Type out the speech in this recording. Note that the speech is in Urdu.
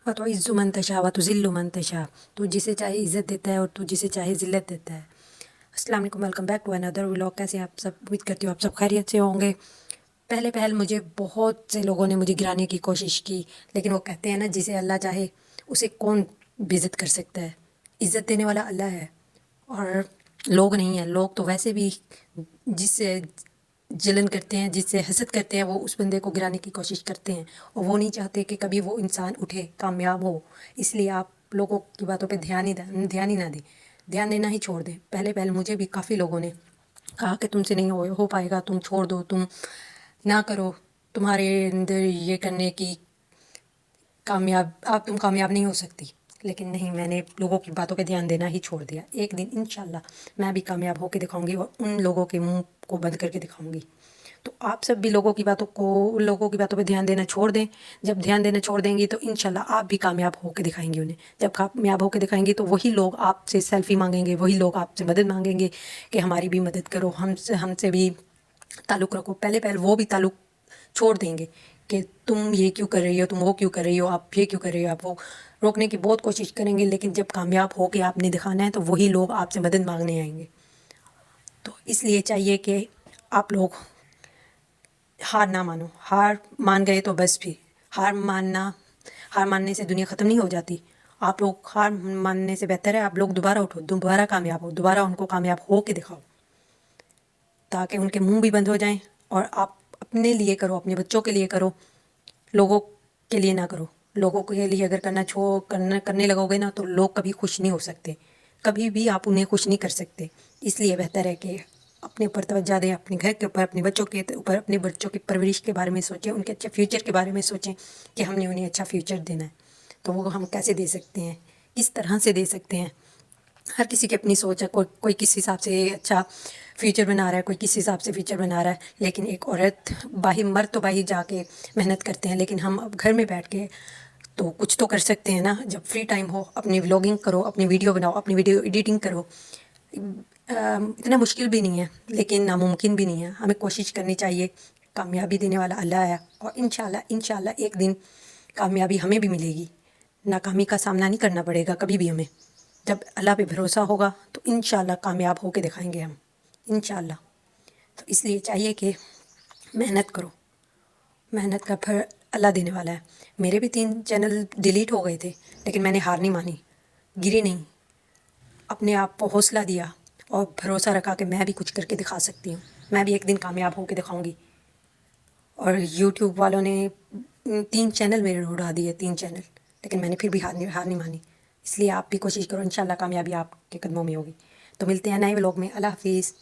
وَتُعِزُّ مَن تَشَاءُ وَتُذِلُّ مَن تَشَاءُ، تو جسے چاہے عزت دیتا ہے اور تو جسے چاہے ذلت دیتا ہے۔ السلام علیکم، welcome back to another vlog. کیسے ہیں آپ سب؟ امید کرتی ہوں آپ سب خیریت سے ہوں گے۔ پہلے مجھے بہت سے لوگوں نے مجھے گرانے کی کوشش کی، لیکن وہ کہتے ہیں نا، جسے اللہ چاہے اسے کون بے عزت کر سکتا ہے۔ عزت دینے والا اللہ ہے اور لوگ نہیں ہیں۔ لوگ تو ویسے بھی جس سے جلن کرتے ہیں، جس سے حسد کرتے ہیں، وہ اس بندے کو گرانے کی کوشش کرتے ہیں، اور وہ نہیں چاہتے کہ کبھی وہ انسان اٹھے، کامیاب ہو۔ اس لیے آپ لوگوں کی باتوں پہ دھیان ہی نہ دیں، دھیان دینا ہی چھوڑ دیں۔ پہلے مجھے بھی کافی لوگوں نے کہا کہ تم سے نہیں ہو پائے گا، تم چھوڑ دو، تم نہ کرو، تمہارے اندر یہ کرنے کی تم کامیاب نہیں ہو سکتی۔ لیکن نہیں، میں نے لوگوں کی باتوں پہ دھیان دینا ہی چھوڑ دیا۔ ایک دن انشاءاللہ میں بھی کامیاب ہو کے دکھاؤں گی اور ان لوگوں کے منہ کو بند کر کے دکھاؤں گی۔ تو آپ سب بھی لوگوں کی باتوں پہ دھیان دینا چھوڑ دیں۔ جب دھیان دینا چھوڑ دیں گی تو انشاءاللہ آپ بھی کامیاب ہو کے دکھائیں گے انہیں۔ جب کامیاب ہو کے دکھائیں گے تو وہی لوگ آپ سے سیلفی مانگیں گے، وہی لوگ آپ سے مدد مانگیں گے کہ ہماری بھی مدد کرو، ہم سے بھی تعلق رکھو۔ پہلے وہ بھی تعلق چھوڑ دیں گے کہ تم یہ کیوں کر رہی ہو، تم وہ کیوں کر رہی ہو، آپ یہ کیوں کر رہی ہو۔ آپ وہ روکنے کی بہت کوشش کریں گے، لیکن جب کامیاب ہو کے آپ نے دکھانا ہے تو وہی لوگ آپ سے مدد مانگنے آئیں گے۔ تو اس لیے چاہیے کہ آپ لوگ ہار نہ مانو۔ ہار مان گئے تو بس بھی ہار ماننے سے دنیا ختم نہیں ہو جاتی۔ آپ لوگ ہار ماننے سے بہتر ہے آپ لوگ دوبارہ اٹھو، دوبارہ کامیاب ہو، دوبارہ ان کو کامیاب ہو کے دکھاؤ، تاکہ ان کے منہ بھی بند ہو جائیں۔ اور آپ اپنے لیے کرو، اپنے بچوں کے لیے کرو، لوگوں کے لیے نہ کرو۔ لوگوں کے لیے اگر کرنے لگو گے نا تو لوگ کبھی خوش نہیں ہو سکتے، کبھی بھی آپ انہیں خوش نہیں کر سکتے۔ اس لیے بہتر ہے کہ اپنے اوپر توجہ دیں، اپنے گھر کے اوپر، اپنے بچوں کے اوپر، اپنے بچوں کی پرورش کے بارے میں سوچیں، ان کے اچھے فیوچر کے بارے میں سوچیں کہ ہم نے انہیں اچھا فیوچر دینا ہے۔ تو وہ ہم کیسے دے سکتے ہیں، کس طرح سے دے سکتے ہیں۔ ہر کسی کی اپنی سوچ ہے، کوئی کس حساب سے اچھا فیوچر بنا رہا ہے، کوئی کس حساب سے فیوچر بنا رہا ہے۔ لیکن ایک عورت مرد تو باہر جا کے محنت کرتے ہیں، لیکن ہم اب گھر میں بیٹھ کے تو کچھ تو کر سکتے ہیں نا۔ جب فری ٹائم ہو اپنی ولاگنگ کرو، اپنی ویڈیو بناؤ، اپنی ویڈیو ایڈیٹنگ کرو۔ اتنا مشکل بھی نہیں ہے لیکن ناممکن بھی نہیں ہے۔ ہمیں کوشش کرنی چاہیے۔ کامیابی دینے والا اللہ ہے، اور انشاءاللہ ایک دن کامیابی ہمیں بھی ملے گی۔ ناکامی کا سامنا نہیں کرنا پڑے گا کبھی بھی ہمیں۔ جب اللہ پہ بھروسہ ہوگا تو انشاءاللہ کامیاب ہو کے دکھائیں گے ہم، انشاءاللہ۔ تو اس لیے چاہیے کہ محنت کرو، محنت کا پھل اللہ دینے والا ہے۔ میرے بھی 3 چینل ڈیلیٹ ہو گئے تھے، لیکن میں نے ہار نہیں مانی، گری نہیں، اپنے آپ کو حوصلہ دیا اور بھروسہ رکھا کہ میں بھی کچھ کر کے دکھا سکتی ہوں، میں بھی ایک دن کامیاب ہو کے دکھاؤں گی۔ اور یوٹیوب والوں نے 3 چینل میرے اڑا دیے، 3 چینل، لیکن میں نے پھر بھی ہار نہیں مانی۔ اس لیے آپ بھی کوشش کرو، انشاءاللہ کامیابی آپ کے قدموں میں ہوگی۔ تو ملتے ہیں نئے ولاگ میں۔ اللہ حافظ۔